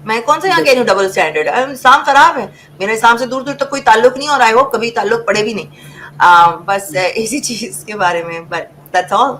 [SPEAKER 1] میں کون سے یہاں کہہ رہی ہوں ڈبل اسٹینڈرڈ. اسلام خراب ہے, میرا اسلام سے دور دور تک کوئی تعلق نہیں, اور آئی ہوپ کبھی تعلق پڑے بھی نہیں. بس اسی چیز کے بارے میں, بٹ دیٹس آل.